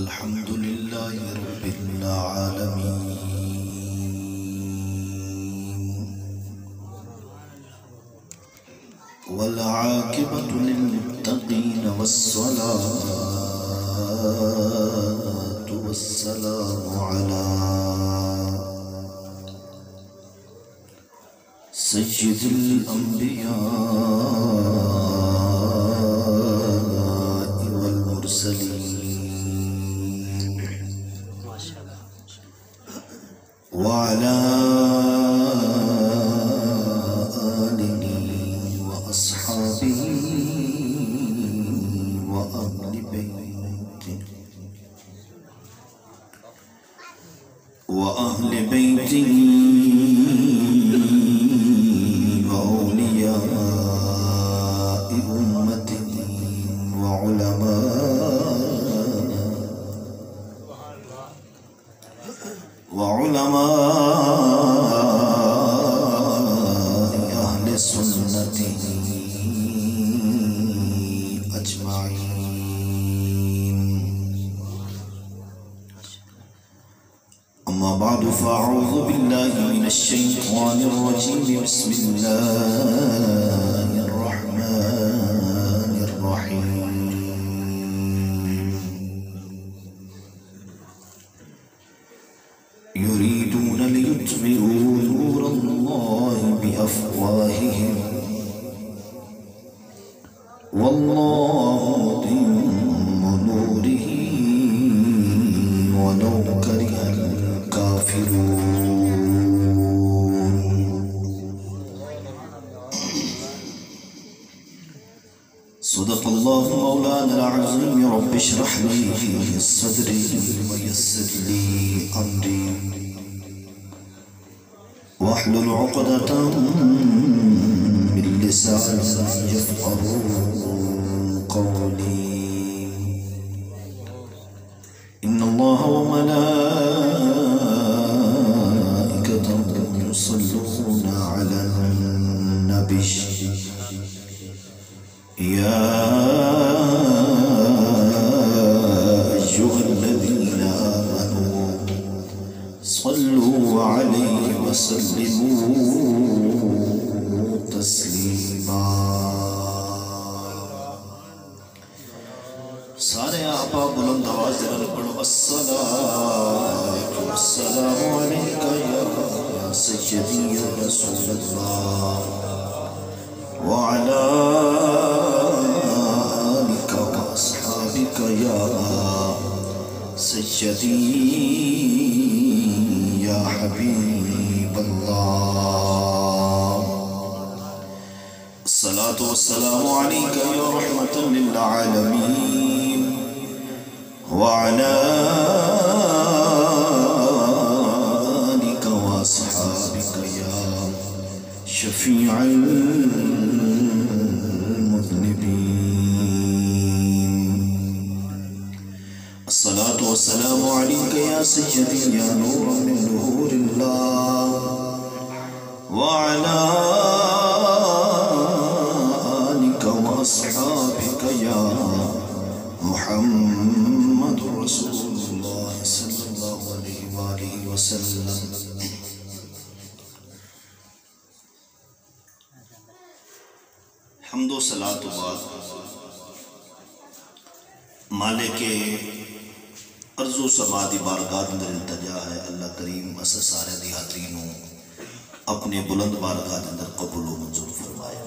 الحمد لله رب العالمين والعاقبة للمتقين والصلاة والسلام على سيد الأنبياء والمرسلين وعلى آله وأصحابه وأهل بيته وأولياء أمته وعلماء أهل سنته أجمعين. أما بعد فأعوذ بالله من الشيطان الرجيم. بسم الله الرحمن الرحيم. يريدون ليطفئوا نور الله بأفواههم والله متم نوره ولو كره الكافرون. صدق الله مولانا العظيم. رب اشرح لي صدري ويسر لي أمري واحلل عقدة من لساني يفقهوا قولي. إن الله وملائكته يصلون على النبي يا أيها الذين آمنوا صلوا عليه وسلموا تسلیما. سارے احباب بلند آواز سے پڑھو الصلاۃ والسلام علیک یا سیدی یا رسول اللہ وعلی آلک واصحابک یا سیدی یا حبیب اللہ. الصلاة والسلام عليك يا رحمة للعالمين وعلى آلك وأصحابك يا شفيع المذنبين. الصلاة والسلام عليك يا سيدي يا نور من نور الله وعلى أصحابك يا محمد رسول الله صلى الله عليه وآله وسلم. حمد و صلاۃ و بعد مالک ارض و سما دی بارگاہ اندر التجا ہے. اللہ کریم اسا سارے دی حاضرینوں اپنے بلند بارگاہ اندر قبول و منظور فرمائے.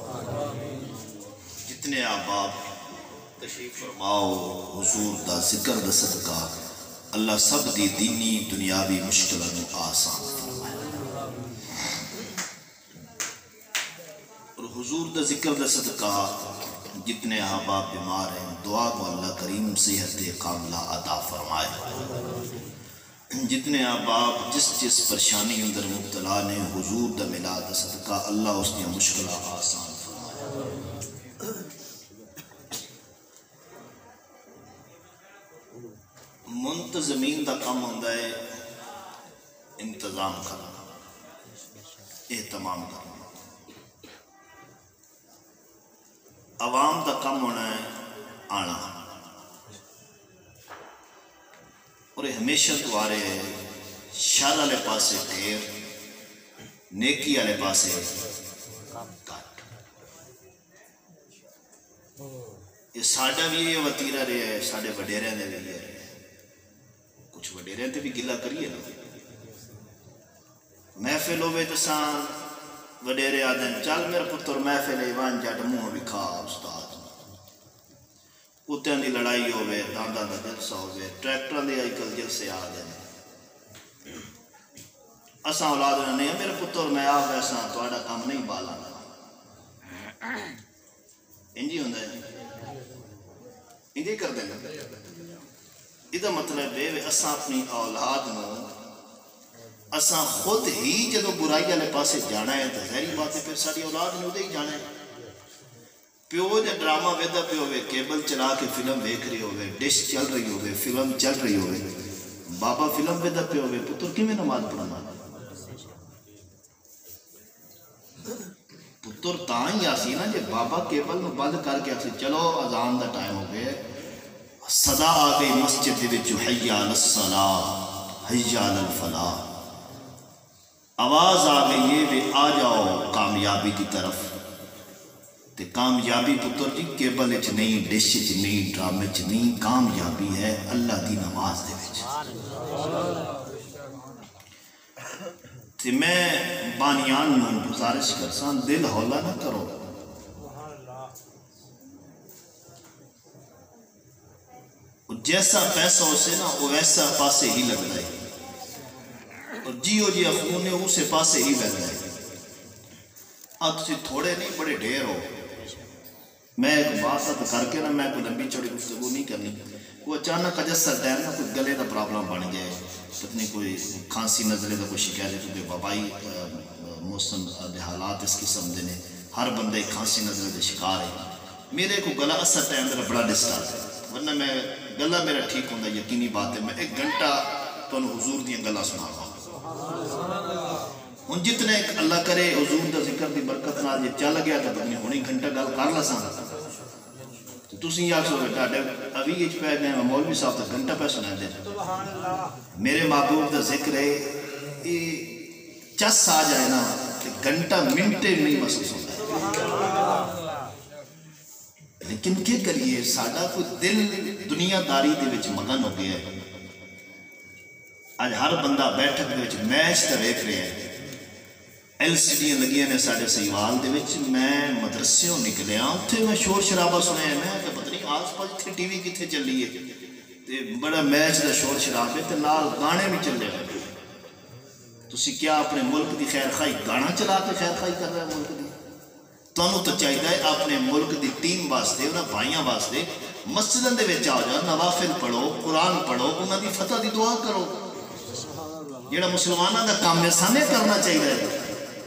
جتنے احباب تشریف فرماؤ حضور دا ذکر دا صدقہ اللہ سب دی دینی دنیاوی مشکلوں آسان فرمائے. اور حضور دا ذکر دا صدقہ جتنے احباب بیمار ہیں دعا کو اللہ کریم صحت کاملہ عطا فرمائے. جتنے احباب جس پریشانی اندر مبتلا نے حضور دا ملاد دا صدقہ اللہ اس کی مشکلہ آسان فرمائے. منتظمین دا کام ہوتا ہے انتظام کرنا، اہتمام کرنا. عوام دا کام ہونا ہے آنا. اور ہمیشہ تو آ رہے ہیں شر والے پاسے ڈھیر، نیکی والے پاسے گھٹ۔ یہ ساڈا بھی یہ وتیرا رہا ہے، ساڈے وڈیریاں دے بھی یہ رہا ہے۔ کچھ وڈیریاں تے بھی گلا کریے نا، محفل ہوئے تو سان وڈیرے آدھے چل میرے پتر محفل ایوان جٹ منہ بھی کھا استاد، کتوں کی لڑائی ہوئے، دانداں کا جلسہ ہوئے، ٹریکٹر کے اج کل جلسے آ گئے، اساں اولاد نہیں میرے پتر میں آپ ایسا تھوڑا کام نہیں بالا انجی ہوں انجی کر دیں گے۔ یہ مطلب ہے اساں اپنی اولاد نو اساں خود ہی جدو برائی والے پاسے جانا ہے تو ظاہری بات ہے پھر ساری اولاد نے ادھر ہی جانا ہے۔ پیو جب ڈرامہ ویدا پہ ہوئے، کیبل چلا کے فلم ویکھ رہی ہوئے، ڈش چل رہی ہوئے، فلم چل رہی ہوئے، بابا فلم ویدا پہ ہوئے، پتر کیویں نماز پڑھنا؟ پتر تاں ہی آسی نا جی بابا کیبل نو بند کر کے آسی چلو اذان دا ٹائم ہو گئے، صدا آ گئی مسجد دے وچ حی علی الصلاۃ حی علی الفلاح، آواز آ گئی ہے کہ آ جاؤ کامیابی کی طرف۔ تے کامیابی پتر جی کیبل چ نہیں، ڈش چ نہیں، ڈرامے چ نہیں، کامیابی ہے اللہ دی نماز دے وچ۔ تے میں بانیان نو گزارش کرساں دل ہولا نہ کرو، جیسا پیسہ اسے نا وہ ویسا پاسے ہی لگتا ہے، اور جیو جی خون نے اسے پاسے ہی لگتا ہے۔ اب تسی تھوڑے نہیں بڑے ڈھیر ہو۔ میں ایک بات کر کے نا میں کوئی لمبی چوڑی گفتگو نہیں کرنی، وہ اچانک اجسر ٹائم نا کوئی گلے کا پرابلم بن گیا ہے، پتنی کوئی کھانسی نزلے کا کوئی شکایت ہے، کیونکہ وبائی موسم دے حالات اس قسم دے نے، ہر بندے کھانسی نزلے دے شکار ہے۔ میرے کو گلا اثر ٹائم میرا بڑا ڈسٹرب ہے، ورنہ میں گلا میرا ٹھیک ہوتا یقینی بات ہے، میں ایک گھنٹہ تو حضور دیا گلا سنا رہا ہوں۔ جتنے اللہ کرے حضور دا ذکر دی برکت نال یہ چل گیا تو پتنی ہونی گھنٹہ گل کر لساں، تسی آکھو گے ڈاڈے ابھی اچ پہ گئے مولوی صاحب تو گھنٹہ پہ سنا دے۔ میرے محبوب دا ذکر ہے یہ چس آ جائے نا کہ گھنٹہ منٹے نہیں محسوس ہوتا ہے، لیکن کیا کریے ساڈا کوئی دل دنیا داری دے وچ مگن ہو گیا ہے۔ آج ہر بندہ بیٹھک دے وچ میچ تے ویکھ رہا ہے، ایل سی ڈیاں لگیاں نے ساڈے سیوال دے وچ، میں مدرسیوں نکلیا اتھے میں شور شرابہ سنیا، میں کہ پتہ نہیں آس پاس اتھے ٹی وی کتھے چلی ہے تے بڑا میچ دا شور شرابے تے نال گانے بھی چلے ہوئے۔ تسی کیا اپنے ملک دی خیر خواہی گانا چلا کے خیر خواہی کر رہے ہیں ملک دی؟ تانوں تو چاہیے اپنے ملک دی ٹیم واسطے انہاں بھائیاں واسطے مسجداں دے وچ آ جاؤ، نوافل پڑھو، قرآن پڑھو، انہاں دی فتح دی دعا کرو، جیڑا مسلماناں دا کام ہے سامنے کرنا چاہیے۔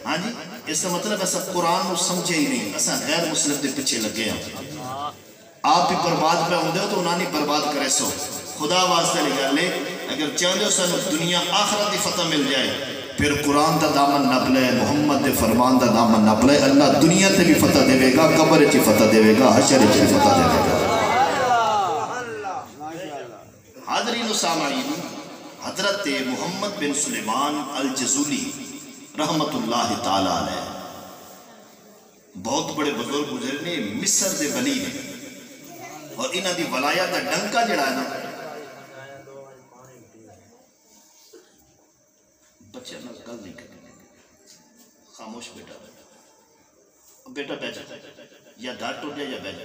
ہاں جی اس کا مطلب ایسا قرآن کو سمجھے ہی نہیں، ایسا غیر مسلم دے پیچھے لگے ہیں، آپ بھی برباد پہ ہوں دے ہو تو انہاں نہیں برباد کرے سو۔ خدا واسطے لگا لے اگر چاہتے ہو سانو دنیا آخرت دی فتح مل جائے پھر قرآن دا دامن نپ لے، محمد دے فرمان دا دامن نپ لے، اللہ دنیا تے بھی فتح دے گا، قبر چی فتح دے گا، حشر چی فتح دے گا۔ حاضرین و سامعین، حضرت محمد بن سلیمان الجزولی رحمت اللہ تعالیٰ علیہ بہت بڑے بزرگ گزرے نے، مصر دے ولی نے، اور انہاں دی ولایت دا ڈنکا جڑا ہے نا، بچے نا گل نہیں کرنے، خاموش بیٹا بیٹا بیٹا یا دھار ٹوٹ جائے یا بیٹا۔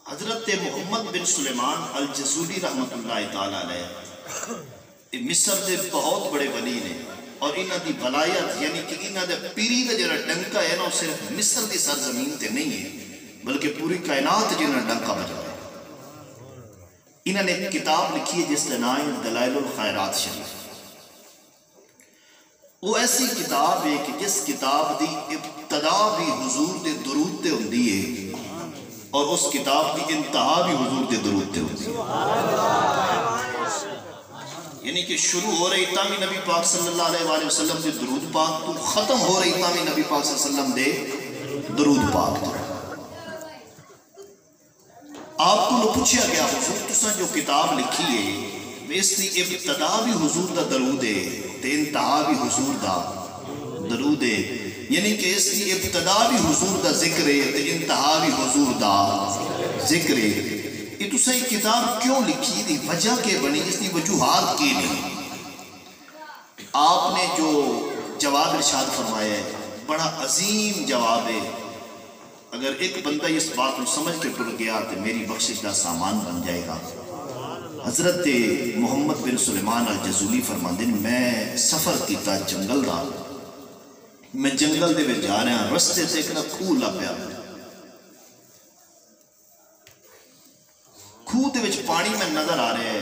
حضرت محمد بن سلیمان الجزولی رحمت اللہ تعالیٰ علیہ مصر دے بہت بڑے ولی نے، اور انہاں دی ولایت یعنی کہ انہاں دے پیری دا جڑا ڈنکا ہے نا وہ صرف مصر دی سرزمین تے نہیں ہے بلکہ پوری کائنات جنہاں ڈنکا بجا ہے۔ انہاں نے ایک کتاب لکھی ہے جس کا نام ہے دلائل الخیرات شریف۔ وہ ایسی کتاب ہے کہ جس کتاب دی ابتدا بھی حضور دے درود تے ہوندی ہے اور اس کتاب کی انتہا بھی حضور دے درود تے ہوندی ہے، یعنی کہ شروع ہو رہی تامی نبی پاک صلی اللہ علیہ وآلہ وسلم دے درود پاک تو ختم ہو رہی تامی نبی پاک صلی اللہ علیہ وسلم دے درود پاک تو۔ نو پوچھا گیا حضور تساں جو کتاب لکھی ہے اس کی ابتدا بھی حضور دا درود ہے تے انتہا بھی حضور دا درود ہے، یعنی کہ اس کی ابتدا بھی حضور دا ذکر ہے تے انتہا بھی حضور دا ذکر ہے۔ یہ تساں یہ کتاب کیوں لکھی دی وجہ کے بنی اس کی وجوہات کی نہیں؟ آپ نے جو جواب ارشاد فرمایا ہے بڑا عظیم جواب ہے، اگر ایک بندہ اس بات کو سمجھ کے ٹر گیا تو میری بخشش کا سامان بن جائے گا۔ حضرت محمد بن سلیمان الجزولی فرماندے نے میں سفر کیتا جنگل دا، میں جنگل دے وچ جا رہا رستے سے ایک کھوہ لبیا، کھوہ دے وچ پانی میں نظر آ رہا ہے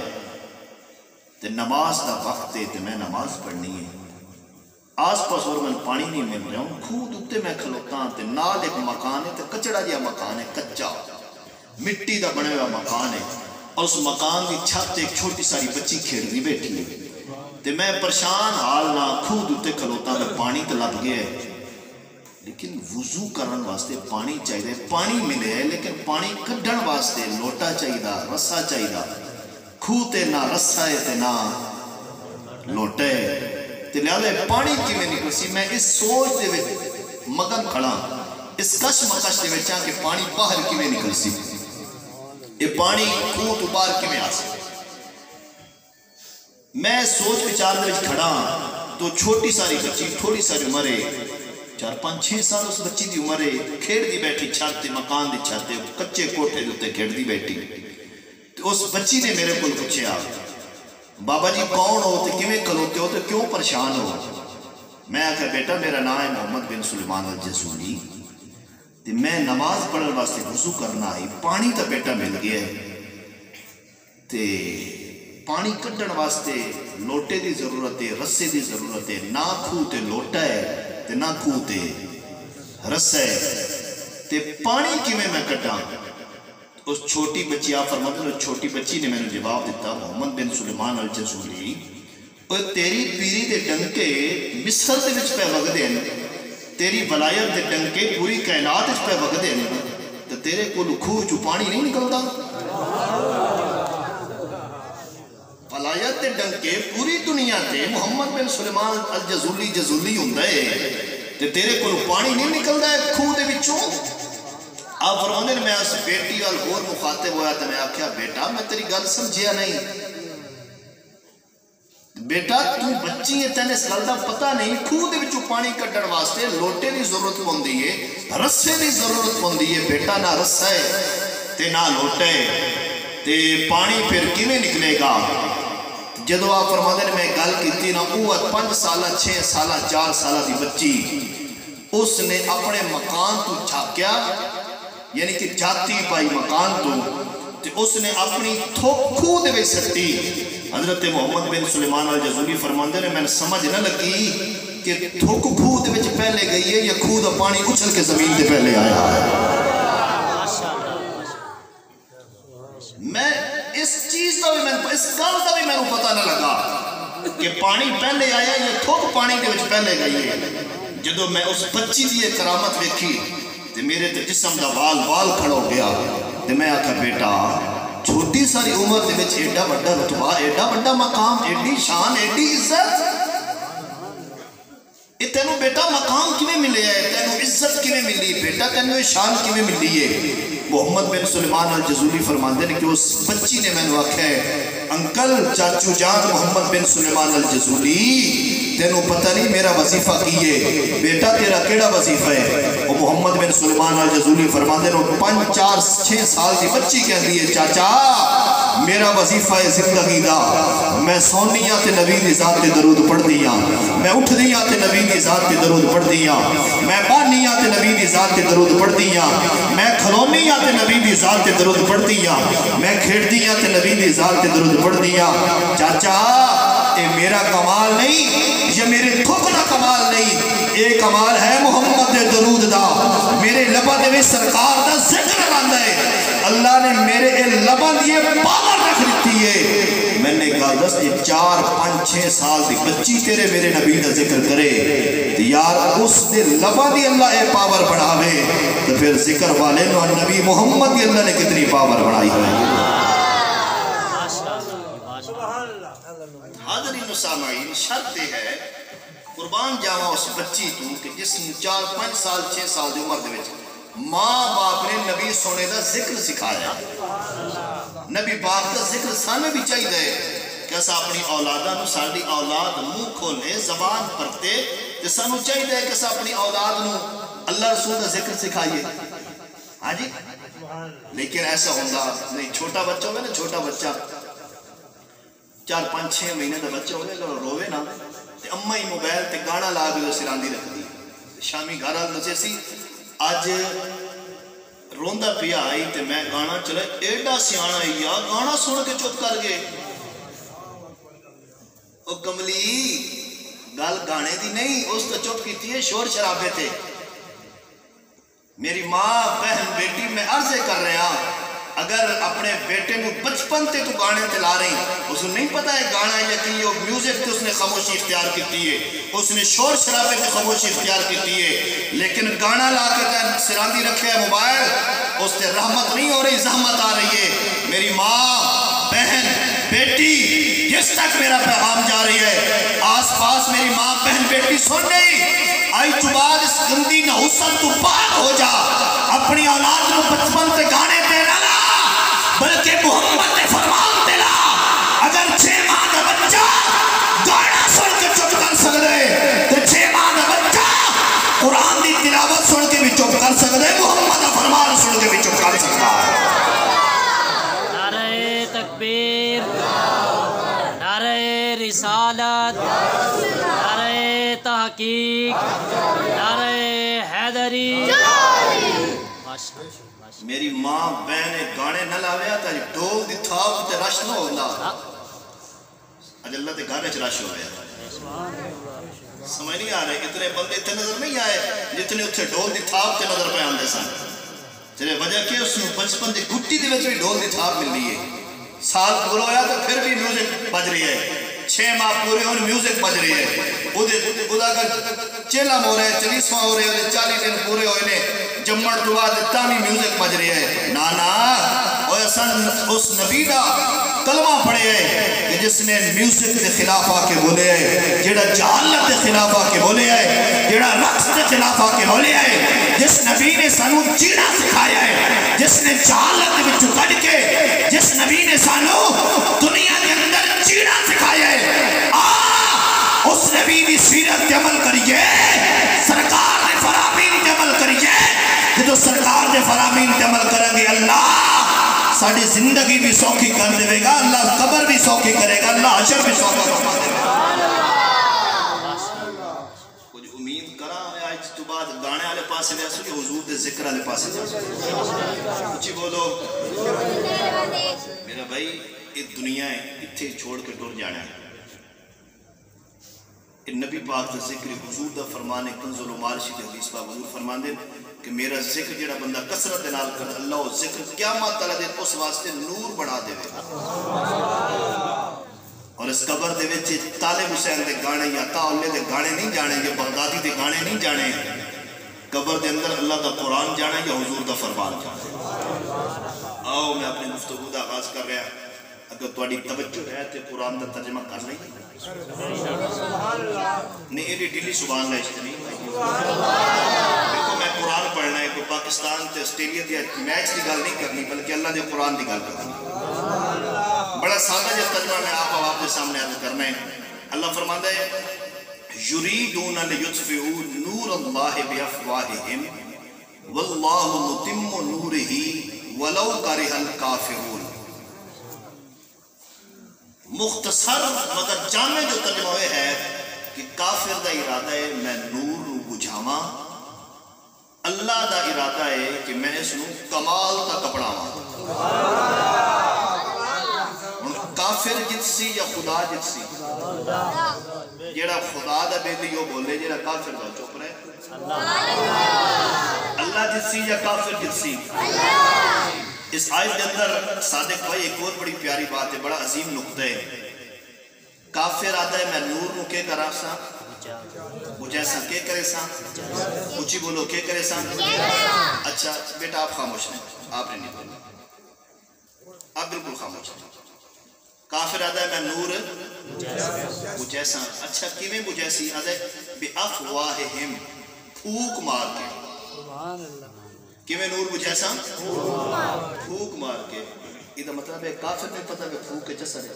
تے نماز دا وقت ہے تے میں نماز پڑھنی ہے، آس پاس اور میں پانی نہیں مل رہا ہوں، کھوہ دوتے میں کھلوتا ہوں تے نال ایک مکان ہے تے کچڑا جیا مکان ہے، کچا مٹی دا بنے ہوا مکان ہے، اور اس مکان دی چھت ایک چھوٹی ساری بچی کھیڑ دی بیٹھی ہے تے میں پریشان حال نہ کھوہ دوتے کھلوتا ہوں پانی تے لب گیا ہے، لیکن وضو کرن واسطے پانی چاہیے، پانی ملے ہے لیکن پانی کڈن واسطے لوٹا چاہیے، رسا چاہیے، کھوہ تے نہ رسا ہے تے نہ لوٹا ہے، تے لہذا پانی کی میں نکل سی، میں اس سوچ دے وچ مگن کھڑا، اس کش مکش دے وچ کہ پانی باہر کی میں نکل سی، یہ پانی کھوہ تو باہر کی میں آ سی، میں سوچ وچار دے وچ کھڑا تو چھوٹی ساری بچی تھوڑی ساری عمر ہے 4-5-6 سال اس بچی دی عمر ہے، کھیڑ دی بیٹھی چھت تے مکان دی چھت تے کچے کوٹھے دے کھیڑ دی بیٹھی، تو اس بچی نے میرے کو پوچھا بابا جی کون ہو تے کیویں کھلوتے ہو تے کیوں پریشان ہو؟ میں آکھا بیٹا میرا نام ہے محمد بن سلیمان الجزولی تے میں نماز پڑھن واسطے وضو کرنا آئی، پانی تا بیٹا مل گیا ہے تے پانی کڈن واسطے لوٹے دی ضرورت ہے، رسے دی ضرورت ہے، نہ کھوہ تے لوٹا ہے تے نہ کھوہ تے رسا ہے، تے پانی کی میں کڈاں؟ اس چھوٹی بچی آپ فرماتے ہیں چھوٹی بچی نے میں نے جواب دیتا محمد بن سلیمان الجزولی اور تیری پیری دے ڈنکے مصر دے وچ پہ وگدے ہیں، تیری ولایت دے ڈنکے پوری کائنات وچ پہ وگدے ہیں، تو تیرے کو کھوہ چوں پانی نہیں نکلدا؟ ولایت دے ڈنکے پوری دنیا تے محمد بن سلیمان الجزولی جزولی ہوندا ہے تے تیرے کو پانی نہیں نکلدا ہے کھوہ دے وچوں؟ آپ فرمانے میں اس بیٹی وال غور مخاطب ہوا تو میں آکھیا بیٹا میں تیری گل سمجھیا نہیں، بیٹا تو بچی ہے تینے اس گل دا پتہ نہیں، کھوہ دے وچوں پانی کڈن واسطے لوٹے دی ضرورت ہوندی ہے، رسے دی ضرورت ہوندی ہے، بیٹا نہ رسا ہے تے نہ لوٹا ہے تے پانی پھر کیویں نکلے گا؟ جدو آپ فرماتے ہیں میں گل کیتی نا وہ 5 سالہ 6 سالہ 4 سالہ دی بچی اس نے اپنے مکان تو جھاکیا، یعنی کہ جاتی پائی مکان تو تے اس نے اپنی تھوک کھوہ دے وچ سٹی۔ حضرت محمد بن سلیمان الجزولی فرماندے نے میں نے سمجھ نہ لگی کہ تھوک کھوہ دے وچ پہلے گئی ہے یا کھوہ دا پانی اچھل کے زمین دے پہلے آیا ہے۔ میں اس چیز دا بھی میں اس گل دا بھی میں پتہ نہ لگا کہ پانی پہلے آیا یا تھوک پانی دے وچ پہلے گئی ہے۔ جدو میں اس بچی دی کرامت ویکھی تے میرے تے جسم دا وال کھڑو گیا تے میں آکھا بیٹا چھوٹی ساری عمر دے وچ ایڈا بڑا رتبہ، ایڈا بڑا مقام، ایڈی شان، ایڈی عزت، یہ تینوں بیٹا مقام کیویں ملے ہے، تینوں عزت کیویں ملی بیٹا، تینوں شان کیویں ملی ہے؟ محمد بن سلیمان الجزولی فرماندے نے کہ اس بچی نے میں نے آکھا ہے انکل چاچو جان محمد بن سلیمان الجزولی تینوں پتہ نہیں میرا وظیفہ کی ہے، بیٹا تیرا کیڑا وظیفہ ہے؟ وہ محمد بن سلیمان الجزولی فرماندے نے 5 4 6 سال کی بچی کہندی ہے چاچا میرا وظیفہ ہے زندگی دا، میں سونیاں تے نبی دی ذات تے درود پڑھ دیاں، میں اٹھ دیاں تے نبی دی ذات تے درود پڑھ دیاں، میں بانیاں تے نبی دی ذات تے درود پڑھ دیاں، میں کھلونیاں تے نبی دی ذات تے درود پڑھ دیاں، میں کھیڑ دیاں تے نبی دی ذات تے درود پڑھ دیاں۔ چاچا اے میرا کمال نہیں، یہ میرے تھوکنا کمال نہیں، اے کمال ہے محمد دے درود دا، میرے لبا دے میں سرکار دا ذکر آندا ہے، اللہ نے میرے اے لبا دیے پاور رکھ دیتی ہے، میں نے کہا دس جی 4 5 6 سال دی بچی تیرے میرے نبی کا ذکر کرے تو یار اس دے لبا دی اللہ اے پاور بڑھاوے تو پھر ذکر والے نو نبی محمد دی اللہ نے کتنی پاور بڑھائی ہے. حاضرین و سامعین شرط یہ ہے قربان جاواں اس بچی تو کہ جس نے 4 5 سال 6 سال دی عمر دے وچ ماں باپ نے نبی سونے دا ذکر سکھایا. نبی باپ کا ذکر سانے بھی چاہیے کہ اسا اپنی اولاداں نو ساڈی اولاد منہ کھولے زبان پرتے تے سانو چاہیے کہ اسا اپنی اولاد نو اللہ رسول کا ذکر سکھائیے. ہاں جی لیکن ایسا ہوندا نہیں. چھوٹا بچہ ہوگا نا چھوٹا بچہ 4 5 6 مہینے کا بچہ ہوگا اگر روے نا تے اماں ہی موبائل تے گانا لا کے سراندی رکھ دی. شامی گھر آل دسے سی آج روندا پیا آئی تے میں گانا چلے ایڈا سیانا یا گانا سن کے چپ کر گئے. او کملی گل گانے دی نہیں اس تو چپ کیتی ہے شور شرابے تھے. میری ماں بہن بیٹی میں عرضے کر رہا اگر اپنے بیٹے نو بچپن تے تو گانے تے لا رہی اس نے نہیں پتا ہے گانا یا کہ یہ میوزک تے اس نے خاموشی اختیار کیتی ہے اس نے شور شرابے تے خاموشی اختیار کیتی ہے لیکن گانا لا کے تے سراندی رکھے ہے موبائل اس تے رحمت نہیں ہو رہی زحمت آ رہی ہے. میری ماں بہن بیٹی جس تک میرا پیغام جا رہی ہے آس پاس میری ماں بہن بیٹی سن نہیں آئی تو بعد اس گندی نحوست تو پاک ہو جا. اپنی اولاد نو بچپن تے گانے تے نہ لا بلکہ محمد نے فرمان دلا اگر 6 ماہ کا بچہ گانا سن کے چپ کر سکتے تو 6 ماہ کا بچہ قرآن دی تلاوت سن کے بھی چپ کر سکتے محمد کا فرمان سن کے بھی چپ کر سکتا ہے. نعرہ تکبیر نعرہ رسالت نعرہ تحقیق نعرہ حیدری. میری ماں بہن گانے نہ لاویا تا ڈول دی تھاپ تے رش نہ ہونا اج اللہ تے گانے چ رش ہو گیا. سمجھ نہیں آ رہے اتنے بندے اتنے نظر نہیں آئے جتنے اتنے ڈول دی تھاپ تے نظر پہ آندے سن. جنہیں وجہ کہ اس نے بچپن دی گھٹی دی وچ بھی ڈول دی تھاپ مل رہی ہے. سال پورا ہویا تو پھر بھی میوزک بج رہی ہے. 6 ماہ پورے ہونے میوزک بج رہی ہے. خدا کا چیلا ہو رہے 40واں ہو رہے 40 دن پورے ہوئے نے جمڑ تو بعد تامی میوزک بج رہی ہے. نانا اس نبی دا کلمہ پڑھے ہے کہ جس نے میوزک کے خلاف آ کے بولے ہے جیڑا جہالت کے خلاف آ کے بولے ہے جیڑا رقص کے خلاف آ کے بولے ہے جس نبی نے سانو جینا سکھایا ہے جس نے جہالت وچوں کڈ کے جس نبی نے سانو دنیا کے اندر جینا سکھایا ہے. اس نبی دی سیرت پہ عمل کریے سرکار نے فرامین پہ عمل کریے. جدو سرکار نے فرامین پہ عمل کریں گے اللہ ساری زندگی بھی سوکھی کر دے گا. اللہ قبر بھی سوکھی کرے گا. اللہ حشر بھی سوکھا کر دے گا. کچھ امید کرا ہے آج تو بعد گانے والے پاسے دے سو حضور دے ذکر والے پاسے دے کچھ بولو. میرا بھائی یہ دنیا ہے اتھے چھوڑ کے ٹر جانا ہے. نبی پاک دا ذکر حضور دا فرمانے کنز العمال شید حدیث پاک حضور فرمان دے کہ میرا ذکر جڑا بندہ کثرت نال کر اللہ و ذکر قیامت تعالی دے اس واسطے نور بڑھا دے. اور اس قبر دے وچ طالب حسین دے گانے یا تاولے دے گانے نہیں جانے یا بغدادی دے گانے نہیں جانے. قبر دے اندر اللہ دا قرآن جانا یا حضور دا فرمان جانا. آؤ میں اپنے گفتگو دا آغاز کر رہا اگر تھوڑی توجہ ہے تو قرآن دا ترجمہ کر لیں نہیں ایڈی ڈیلی سبحان اللہ اشتری دیکھو میں قرآن پڑھنا ہے کوئی پاکستان تے آسٹریلیا دی میچ دی گل نہیں کرنی بلکہ اللہ دے قرآن دی گل کرنی. بڑا سادہ جس ترجمہ میں آپ کے سامنے عرض کرنا ہے. اللہ فرماتا ہے یریدون لیطفئوا نور اللہ بافواہہم واللہ متم نورہ ولو کرہ الکافرون. مختصر مگر جامع جو ترجمہ ہوئے ہے کہ کافر دا ارادہ ہے میں نور نو بجھاواں اللہ دا ارادہ ہے کہ میں اس نو کمال دا کپڑاواں. کافر جتسی یا خدا جتسی جیڑا خدا دا بیلی یو بولے جیڑا کافر دا چپ رہے اللہ جتسی یا کافر جتسی اس آیت کے اندر صادق بھائی ایک اور بڑی پیاری بات ہے، بڑا عظیم نقطہ ہے. کافر آتا ہے میں نور نو کے کرا سا مجھے ایسا کے کرے سا اچھی بولو کے کرے سا. اچھا بیٹا آپ خاموش ہیں، آپ نے نہیں بولنا، آپ بالکل خاموش ہیں. کافر آتا ہے میں نور مجھیسا. اچھا کیویں مجھیسی آتا ہے بے افواہہم پھوک مار کے. کیویں نور مجھیسا پھوک مار کے. یہ مطلب ہے کافر نہیں پتہ کہ پھوک کے جسر ہے.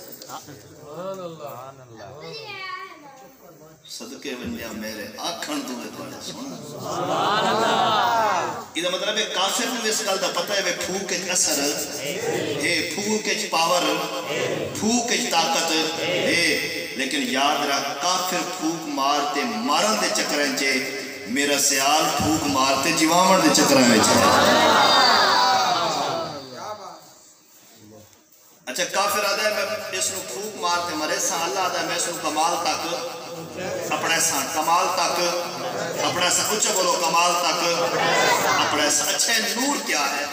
صدقے ونجا میرے آکھن تو ہے توڑے سن. یہ مطلب ہے کافر نے اس گل دا پتہ ہے پھوک کے اثر ہے، پھوک کے پاور، پھوک کے طاقت ہے. لیکن یاد رکھ کافر پھوک مارتے مارن دے چکریں چے، میرا سیال پھوک مارتے جیوامن دے چکریں میں چے. اچھا کافر آدھا ہے میں اس نو پھوک مارتے مرے سا. اللہ آدھا ہے میں اس نو کمال تک اپنے سا، کمال تک اپنے سا. اچھا بولو کمال تک اپنے سا. اچھا نور کیا ہے؟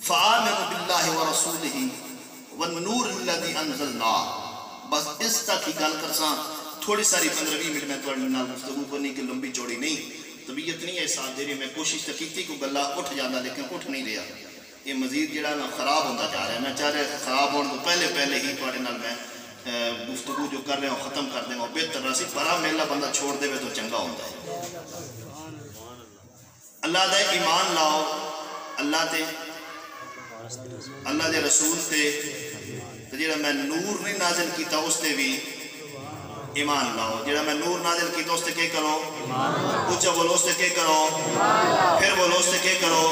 فآمنوا باللہ ورسولہ والنور الذی انزلنا. بس اس تک ہی گل کرساں. تھوڑی ساری 15-20 منٹ میں تھوڑی نال گفتگو کرنی کہ لمبی چوڑی نہیں. طبیعت نہیں ہے ساتھ دے رہی. میں کوشش تو کی کو گلہ اٹھ جانا لیکن اٹھ نہیں رہا. یہ مزید جڑا نا خراب ہوتا جا رہا ہے. میں چاہ رہا خراب ہونے تو پہلے ہی تھوڑے نال میں گفتگو جو کر رہے ہوں ختم کر دیں. بہتر رہا سی پرا میلہ بندہ چھوڑ دے تو چنگا ہوتا ہے. اللہ دے ایمان لاؤ اللہ تے اللہ دے رسول تے. جڑا میں نور نہیں نازل کیتا اس تے بھی ایمان لاؤ. جڑا میں نور نازل کیتا اس تے کیا کرو؟ اچھا بولو اس تے کیا کرو؟ پھر بولو اس تے کیا کرو؟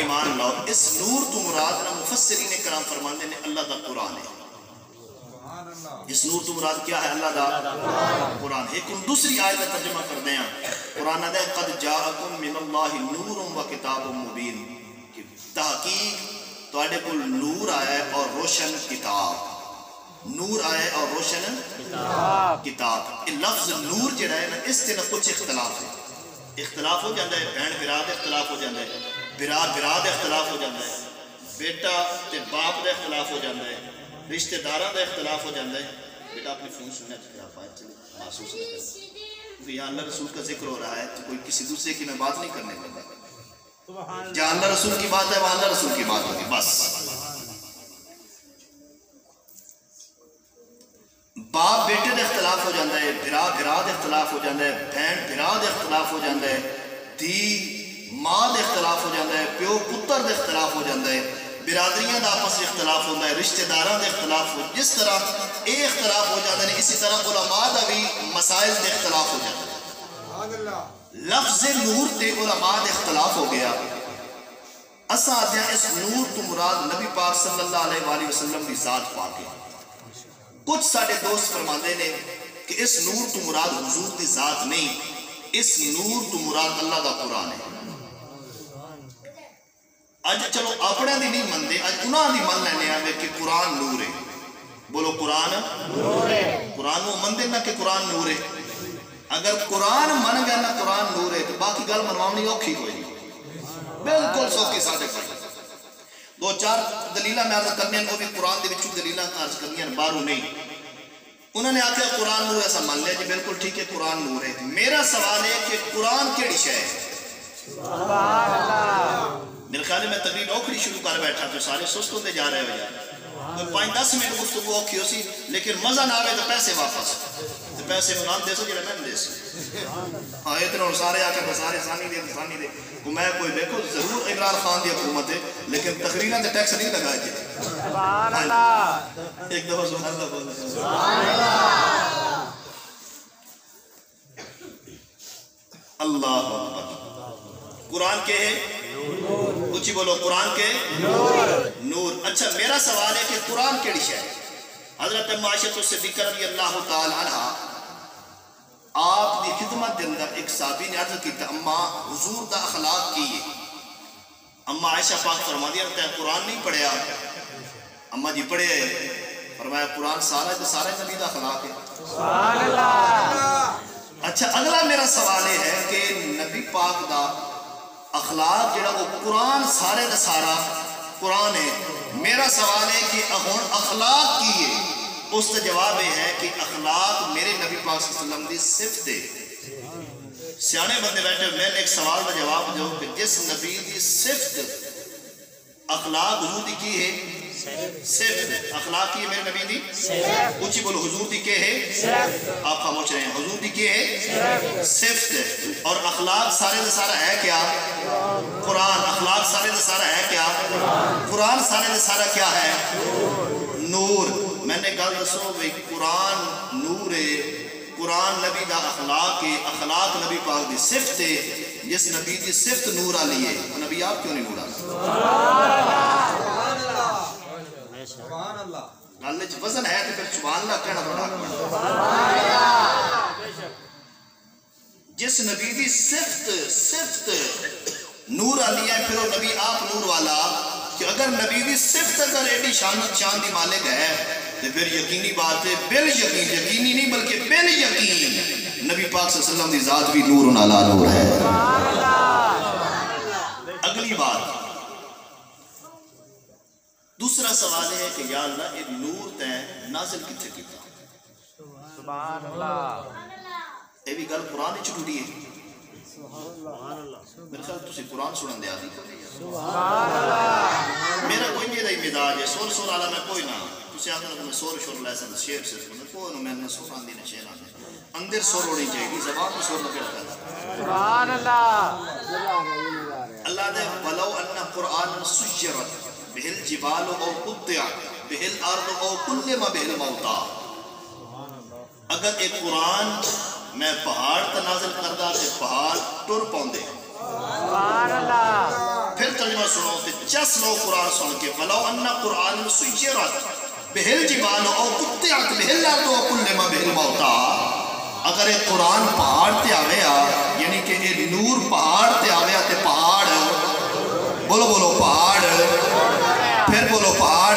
ایمان لاؤ. اس نور تو مراد نہ مفسرین کرام فرماندے نے اللہ دا قرآن ہے. اس نور تو مراد کیا ہے؟ اللہ دا قرآن. ایک دوسری آیت کا ترجمہ کر دیں. قرآن ہے قد جاءکم من اللہ نور و کتاب مبین. تحقیق تواڈے کول نور آیا ہے اور روشن کتاب. نور آئے اور روشن کتاب. لفظ نور جڑا ہے نا اس سے کچھ اختلاف ہے. اختلاف ہو جاتا ہے بہن براد اختلاف ہو جاتا ہے، براد اختلاف ہو جاتا ہے، بیٹا تے باپ دا اختلاف ہو جاتا ہے، رشتہ داراں دا اختلاف ہو جاتا ہے. بیٹا اپنی فون سننا چاہیے پائے چلے محسوس نہ کریں کیونکہ یہاں اللہ رسول کا ذکر ہو رہا ہے تو کوئی کسی دوسرے کی میں بات نہیں کرنے لگا. جہاں اللہ رسول کی بات ہے وہاں اللہ رسول کی بات ہوگی بس. باپ بیٹے دے اختلاف ہو جاتا ہے، براد اختلاف ہو جاتا ہے، بہن براد اختلاف ہو جاتا ہے، دھی ماں دے اختلاف ہو جاتا ہے، پیو پتر دے اختلاف ہو جاتا ہے، برادریاں دا آپس اختلاف ہوتا ہے، رشتہ داراں دے اختلاف ہو. جس طرح اے اختلاف ہو جاتا ہے اسی طرح علماء دا بھی مسائل دے اختلاف ہو جاتا ہے. لفظ نور تے علماء دے اختلاف ہو گیا. اساں آدھے اس نور تو مراد نبی پاک صلی اللہ علیہ وآلہ وسلم کی ذات پاک ہے. کچھ ساڑھے دوست فرماندے نے کہ اس نور تو مراد حضور دی ذات نہیں، اس نور تو مراد اللہ دا قرآن ہے. اج چلو اپنے دی نہیں مندے، اج انہاں دی من لینے آئے کہ قرآن نور ہے. بولو قرآن نور ہے. قرآن وہ مندے نہ کہ قرآن نور ہے. اگر قرآن من گیا نہ قرآن نور ہے تو باقی گل منوانی اوکھی ہوئی نہیں، بالکل سوکھی ساڑھے پر. دو چار دلیلہ میں عرض کرنے ہیں وہ بھی قرآن دے وچوں دلیلہ عرض کرنی ہیں بارو نہیں. انہوں نے آکھا قرآن نور ایسا مان لیا جی بالکل ٹھیک ہے قرآن نور ہے. میرا سوال ہے کہ قرآن کیڑی شے ہے؟ سبحان اللہ. میرے خیال میں تقریر اوکھڑی شروع کر بیٹھا تو سارے سست ہوتے جا رہے ہو یار. کوئی 5-10 منٹ گفتگو اوکھی ہو سی لیکن مزہ نہ آوے تو پیسے واپس. تو پیسے منام دے سو جڑا میں دے سی. ہاں اتنا سارے آ کے سارے ثانی دے کو میں کوئی دیکھو ضرور عمران خان دی حکومت ہے لیکن تقریراں تے ٹیکس نہیں لگائے جی. سبحان اللہ. ایک دفعہ سبحان اللہ بول. سبحان اللہ. اللہ اکبر. قرآن کے اچھی بولو قرآن کے نور. اچھا میرا سوال ہے کہ قرآن کیڑی شے ہے؟ حضرت معاشرۃ الصدیقہ رضی اللہ تعالی عنہ آپ دی خدمت دے اندر ایک صحابی نے عرض کی تھا اما حضور دا اخلاق کی ہے. اما عائشہ پاک فرما دیا رہتا ہے قرآن نہیں پڑھیا. اما جی پڑھے فرمایا قرآن سارا نبی دا اخلاق ہے. سبحان اللہ. اچھا اگلا میرا سوال یہ ہے کہ نبی پاک دا اخلاق جڑا وہ قرآن سارے دا سارا قرآن ہے. میرا سوال ہے کہ اخلاق کی ہے؟ اس کا جواب یہ ہے کہ اخلاق میرے نبی پاک صلی اللہ علیہ وسلم دی صفت ہے. سیانے بندے بیٹھے میں ایک سوال کا جواب دو کہ جس نبی دی صفت اخلاق حضور دی کی ہے صفت اخلاق کی ہے میرے نبی دی اونچی بولو حضور دی کے ہے آپ خاموش رہے ہیں حضور دی کے ہے صفت اور اخلاق سارے دا سارا ہے کیا قرآن اخلاق سارے دا سارا ہے کیا قرآن سارے دا سارا کیا ہے نور. میں نے گل دسو بھئی قرآن نور ہے قرآن نبی دا اخلاق ہے اخلاق نبی پاک دی صفت ہے. جس نبی دی صفت نور آلی ہے وہ نبی آپ کیوں نہیں نور آلی؟ گل وچ وزن ہے تو پھر سبحان اللہ کہنا پڑا. جس نبی دی صفت نور آلی ہے پھر وہ نبی آپ نور والا کہ اگر نبی دی صفت اگر ایڈی شان دی مالک ہے تو پھر یقینی بات ہے بل یقین یقینی نہیں بلکہ بل یقین نبی پاک صلی اللہ علیہ وسلم دی ذات بھی نور علی نور ہے. اگلی بات دوسرا سوال ہے کہ یا اللہ یہ نور تے نازل کتھے کیتا سبحان اللہ یہ بھی گل قرآن وچ ٹوٹی ہے میرے خیال تسی قرآن سنن دے آدھی میرا کوئی نہیں دا مزاج ہے سور سور والا میں کوئی نہ تسی آخر میں سور شور لے سن شیر صرف میں کوئی نہ میں نہ سور آندی نہ شیر آندی اندر سور ہونی چاہیے زبان میں سور لگے رکھا سبحان اللہ. اللہ دے ولو ان قرآن سجرت بہل جبال او قطعت بہل ارض او کلم بہل موتا. اگر ایک قرآن میں پہاڑ تا نازل کردہ تے پہاڑ ٹر پوندے سبحان اللہ. پھر ترجمہ سنو تے چس لو قرآن سن کے ولو ان قرآن سجرت بہل جبال او قطعت بہل ارض او کلم بہل موتا. اگر ایک قرآن پہاڑ تے آویا یعنی کہ ایک نور پہاڑ تے آویا تے پہاڑ بولو بولو پہاڑ پھر بولو پہاڑ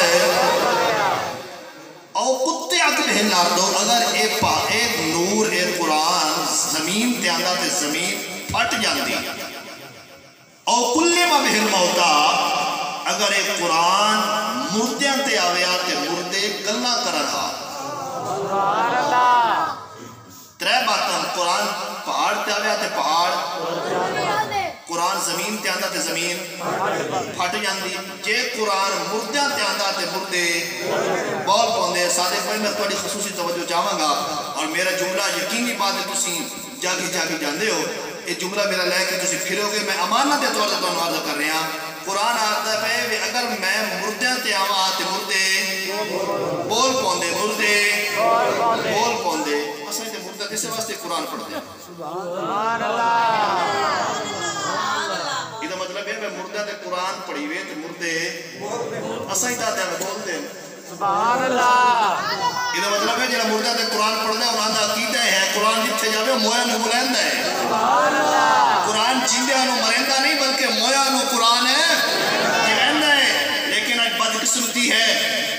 او قطعت بہل ارض اگر ایک نور ایک قرآن زمین تے آندا تے زمین پھٹ جاندی او کلم بہل موتا اگر ایک قرآن مردیاں تے آویا تے مردے گلاں کرنا سبحان اللہ. ترے باتاں قرآن پہاڑ تے آویا تے پہاڑ قرآن زمین تے آندا تے زمین پھٹ جاندی جے قرآن مردیاں تے آندا تے مردے بول پوندے. سادے کوئی میں تھوڑی خصوصی توجہ چاہواں گا اور میرا جملہ یقینی بات ہے تسی جاگی جاندے ہو یہ جملہ میرا لے کے تسی پھرو گے میں امانت دے طور تے تانوں عرض کر رہا قرآن آتا ہے اگر میں مردیاں تے آواں تے مردے بول پوندے مردے بول پوندے اساں تے مردے کسے واسطے قرآن پڑھدے سبحان اللہ. یہ مطلب ہے میں مردے تے قرآن پڑھی ہوئے تے مردے اساں ہی تے بولدے سبحان اللہ. یہ مطلب ہے جڑا مردے تے قرآن پڑھدا ہے انہاں دا عقیدہ ہے قرآن جتھے جاوے مویا نوں بلیندا ہے سبحان اللہ. قرآن جیندیاں نوں مریندا نہیں بلکہ مویا نوں قرآن ہے جیوندا ہے. لیکن اج بدقسمتی ہے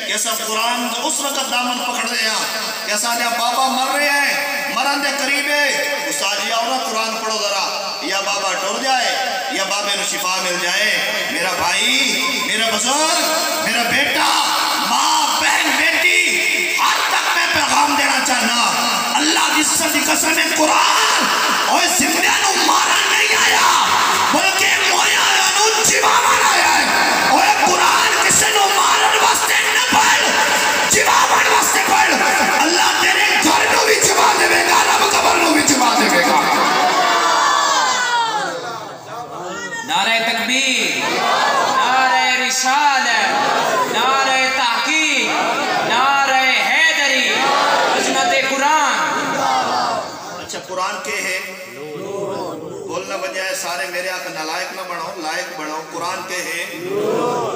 کہ سب قرآن اس وقت دامن پکڑ رہے ہیں کہ سارے بابا مر رہے ہیں مرن دے قریب ہے استاد جی آؤ نا قرآن پڑھو ذرا یا بابا ٹر جائے یا بابے نو شفا مل جائے. میرا بھائی میرا بزرگ میرا بیٹا ماں بہن بیٹی ہر تک میں پیغام دینا چاہنا اللہ کی عزت کی قسم ہے قرآن اور زندہ نو مارن نہیں آیا بلکہ مویا نو جیواون آیا ہے. اور قرآن کسے نو مارن واسطے نہ پڑھ جیواون واسطے پڑھ. اللہ تیرے گھر نو بھی جیوا دے گا رب قبر نو بھی جیوا دے گا. نعرہ تکبیر نعرہ رسالت نعرہ تحقیق نعرہ حیدری عظمت قرآن. اچھا قرآن کے ہے بولنا بجائے سارے میرے آقا نالائق نہ بڑھو لائق بڑھو. قرآن کے ہے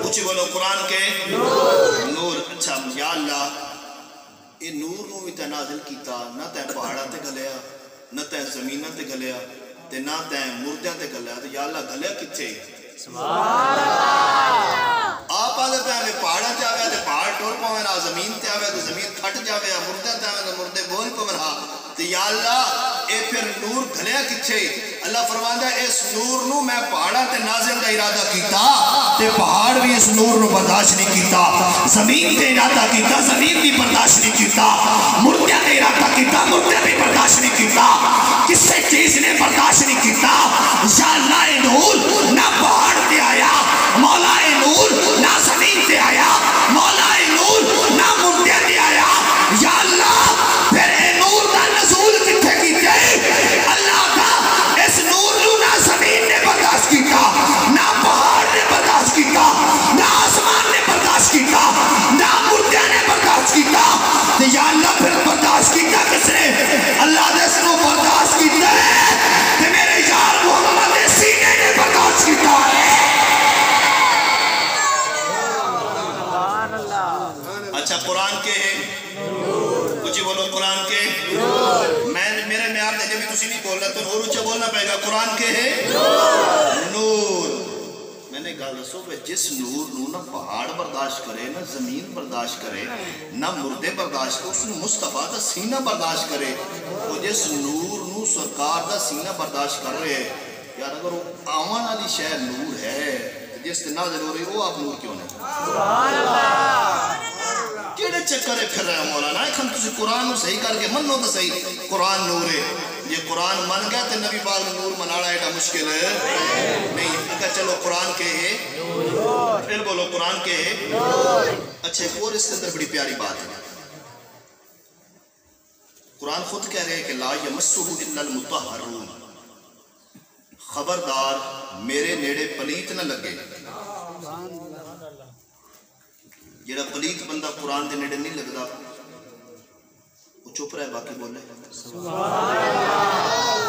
کچھ بولو قرآن کے نور. اچھا یا اللہ یہ نور نو بھی تے نازل کیتا نہ تے پہاڑاں تے گلیا نہ تے زمیناں تے گلیا تے نہ تے مردیاں تے گلیا تے یا اللہ گلیا کتھے سبحان اللہ. آپ آدھے پہ ہمیں پہاڑاں تے آوے تے پہاڑ ٹور پاوے نہ زمین تے آوے تے زمین پھٹ جاوے مردیاں تے آوے تے مردے بول پاوے تے یا اللہ اے پھر نور گھلیا کتھے؟ اللہ فرماندا ہے اس نور نو میں پہاڑاں تے نازل دا ارادہ کیتا تے پہاڑ بھی اس نور نو برداشت نہیں کیتا، زمین تے ارادہ کیتا زمین بھی برداشت نہیں کیتا، مردے تے ارادہ کیتا مردے بھی برداشت نہیں کیتا، کسے چیز نے برداشت نہیں کیتا۔ یا اللہ اے نور نہ پہاڑ تے آیا، مولا اے نور نہ زمین تے آیا، مولا اے نور نہ مردے تے آیا۔ یا اللہ پھر اے نور دا نزول کتھے کیتے؟ اللہ کا اس نور نو نہ زمین نے برداشت کیتا، نہ پہاڑ نے برداشت کیتا، نہ آسمان نے برداشت کیتا، نہ مردے نے برداشت کیتا۔ تو یا اللہ پھر برداشت کیتا کس نے؟ اللہ نے اس کو برداشت کیتا ہے کہ میرے یار محمد سینے نے برداشت کیتا ہے۔ اچھا قرآن کے کچھ بولو قرآن کے میرے معیار دے جب بھی تسی نہیں بول رہا تو اور اچھا بولنا پڑے گا۔ قرآن کے ہے نور۔ میں نے کہا رسول کہ جس نور نو نہ پہاڑ برداشت کرے نہ زمین برداشت کرے نہ مردے برداشت کرے، اس نے مصطفیٰ دا سینہ برداشت کرے، وہ جس نور نو سرکار دا سینہ برداشت کر رہے ہیں یار، اگر وہ آمان والی شہر نور ہے جس تے نازل ہو رہی وہ آپ نور کیوں نہیں؟ سبحان اللہ! کیڑے چکرے پھر رہے ہیں مولانا؟ ایکھن تسی قرآن نو صحیح کر کے منو تو صحیح، قرآن نور ہے۔ یہ قرآن من گیا تو نبی پاک نور منانا ایڈا مشکل ہے نہیں۔ اگر چلو قرآن کے ہے پھر بولو قرآن کے ہے۔ اچھا ایک اور اس کے اندر بڑی پیاری بات ہے، قرآن خود کہہ رہے ہیں کہ لا یمسہ الا المطہرون، خبردار میرے نیڑے پلیت نہ لگے۔ جڑا پلیت بندہ قرآن دے نیڑے نہیں لگدا وہ چپ رہے باقی بولے۔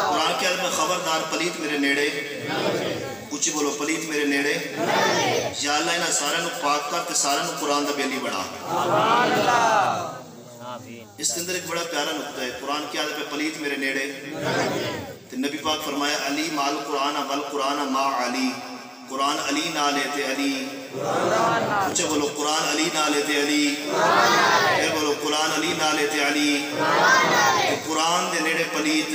قرآن کے عالم میں خبردار پلیت میرے نیڑے، کچھ بولو پلیت میرے نیڑے۔ یا اللہ انہاں سارے نو پاک کر تے سارے نو قرآن دا بیلی بنا۔ اس کے اندر ایک بڑا پیارا نقطہ ہے، قرآن کے عالم میں پلیت میرے نیڑے تو نبی پاک فرمایا علی مال قرآن ول قرآن ما علی، قرآن علی نہ لیتے علی، کچھ بولو قرآن علی نہ لیتے علی، پھر بولو قرآن علی نہ لیتے علی۔ قرآن دے نیڑے پلیت